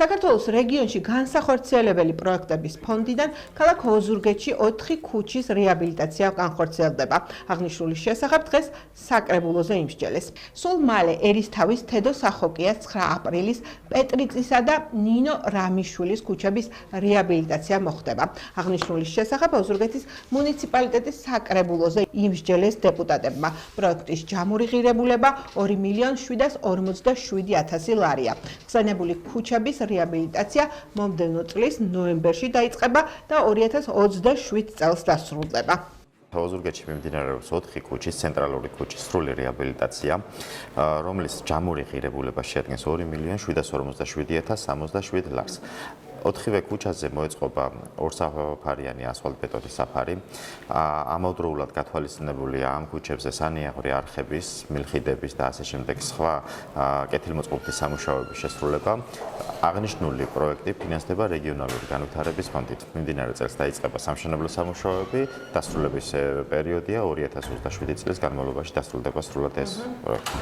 საქართველოს რეგიონში განსახორციელებელი პროექტების ფონდიდან ქალაქ ოზურგეთში 4 ქუჩის რეაბილიტაცია განხორციელდება. აღნიშნული შესახებ დღეს საკრებულოზე იმსჯელეს. სულ მალე ერისთავის თედო სახოკიას 9 აპრილის პეტრიწისა და ნინო რამიშვილის ქუჩების რეაბილიტაცია მოხდება. აღნიშნული შესახებ ოზურგეთის მუნიციპალიტეტის საკრებულოზე იმსჯელეს დეპუტატებმა. პროექტის ჯამური ღირებულება 2.747.000 ლარია. ხსენებული ქუჩების რეაბილიტაცია მომდევნო წლის ნოემბერში დაიწყება და 2027 წელს დასრულდება. ოზურგეთში მიმდინარეობს 4 ქუჩის ცენტრალური ქუჩის სრული რეაბილიტაცია, რომლის ჯამური ღირებულება შეადგენს 2.747.067 ლარს. 4-ვე ქუჩაზე მოეწყობა ორსაფარიანი ასფალტბეტონის საფარი. ამავდროულად გათვალისწინებულია ამ ქუჩებზე სანიაღვრე არხების, მილხიდების და ასე შემდეგ სხვა კეთილმოწყობილების სამუშაოების შესრულება. აღნიშნული პროექტი ფინანსდება რეგიონალური განვითარების ფონდით. მიმდინარე წელს დაიწყება სამშენებლო სამუშაოები, დასრულების პერიოდია 2027 წლის განმავლობაში დასრულდება სრულად ეს პროექტი.